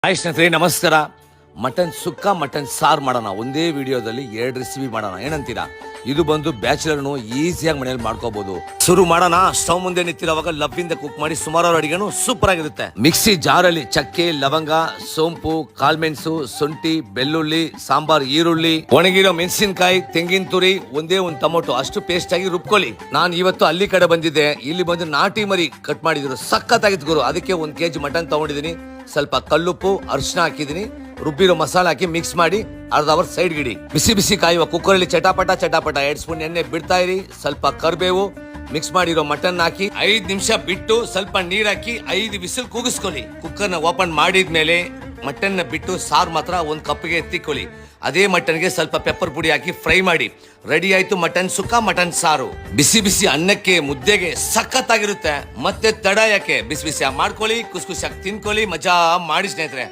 Hi ಸ್ನೇಹಿತರೆ, ನಮಸ್ಕಾರ. Mutton ಸುಕ್ಕ, mutton ಸಾರು ಮಾಡೋಣ. ಒಂದೇ ವಿಡಿಯೋದಲ್ಲಿ 2 ರೆಸಿಪಿ ಮಾಡೋಣ. ಏನಂತೀರಾ? ಇದು ಬಂದು ಬ್ಯಾಚುಲರ್ನು ಈಸಿಯಾಗಿ ಮನೆಯಲ್ಲಿ ಮಾಡ್ಕೋಬಹುದು. ಶುರು ಮಾಡೋಣ. ಸ್ಟವ್ ಮುಂದೆ ನಿಂತಿರುವಾಗ ಲವ್ವಿಂದ ಕುಕ್ ಮಾಡಿ ಸುಮಾರು ಅಡಿಗೆನು ಸೂಪರ್ ಆಗಿರುತ್ತೆ. ಮಿಕ್ಸಿ ಜಾರಲ್ಲಿ ಚಕ್ಕೆ, ಲವಂಗ, ಸೋಂಪು, ಕಾಳ್ಮೆಣಸು, ಶುಂಠಿ, ಬೆಳ್ಳುಳ್ಳಿ, ಸಾಂಬಾರ್, ಈರುಳ್ಳಿ, ಒಣಗಿರೋ ಮೆಣಸಿನಕಾಯಿ, ತೆಂಗಿನ ತುರಿ, ಒಂದೇ ಒಂದು ಟೊಮೊಟೊ ಅಷ್ಟು ಪೇಸ್ಟ್ ಆಗಿ ರುಬ್ಕೊಳ್ಳಿ. ನಾನು ಇವತ್ತು ಅಲ್ಲಿ ಕಡೆ ಬಂದಿದ್ದೆ. ಇಲ್ಲಿ ಬಂದು ನಾಟಿ ಮರಿ ಕಟ್ ಮಾಡಿದ್ರು, ಸಖತ್ತಾಗಿತ್ತು ಗುರು. ಅದಕ್ಕೆ 1 kg ಮಟನ್ ತಗೊಂಡಿದ್ದೀನಿ. ಸ್ವಲ್ಪ ಕಲ್ಲುಪ್ಪು, ಅರಿಶಿನ ಹಾಕಿದೀನಿ. ರುಬ್ಬಿರೋ ಮಸಾಲ ಹಾಕಿ ಮಿಕ್ಸ್ ಮಾಡಿ ಅರ್ಧ ಅವರ್ ಸೈಡ್ ಗಿಡಿ. ಬಿಸಿ ಬಿಸಿ ಕಾಯುವ ಕುಕ್ಕರ್ ಅಲ್ಲಿ ಚಟಾಪಟ 2 ಸ್ಪೂನ್ ಎಣ್ಣೆ ಬಿಡ್ತಾ ಇರಿ. ಸ್ವಲ್ಪ ಕರಿಬೇವು, ಮಿಕ್ಸ್ ಮಾಡಿರೋ ಮಟನ್ ಹಾಕಿ 5 ನಿಮಿಷ ಬಿಟ್ಟು ಸ್ವಲ್ಪ ನೀರ್ ಹಾಕಿ 5 ವಿಸಿಲ್ ಕೂಗಿಸ್ಕೊಳ್ಳಿ. ಕುಕ್ಕರ್ ನ ಓಪನ್ ಮಾಡಿದ್ಮೇಲೆ ಮಟನ್ ನ ಬಿಟ್ಟು ಸಾರು ಮಾತ್ರ 1 ಕಪ್ಗೆ ಎತ್ತಿಕೊಳ್ಳಿ. ಅದೇ ಮಟನ್ಗೆ ಸ್ವಲ್ಪ ಪೆಪ್ಪರ್ ಪುಡಿ ಹಾಕಿ ಫ್ರೈ ಮಾಡಿ. ರೆಡಿ ಆಯ್ತು ಮಟನ್ ಸುಕ್ಕ, ಮಟನ್ ಸಾರು. ಬಿಸಿ ಬಿಸಿ ಅನ್ನಕ್ಕೆ, ಮುದ್ದೆಗೆ ಸಖತ್ತಾಗಿರುತ್ತೆ. ಮತ್ತೆ ತಡ ಯಾಕೆ, ಬಿಸಿ ಬಿಸಿ ಮಾಡ್ಕೊಳ್ಳಿ, ಖುಷಿ ಖುಷಿಯಾಗಿ ತಿನ್ಕೊಳ್ಳಿ, ಮಜಾ ಮಾಡಿ ಸ್ನೇಹಿತರೆ.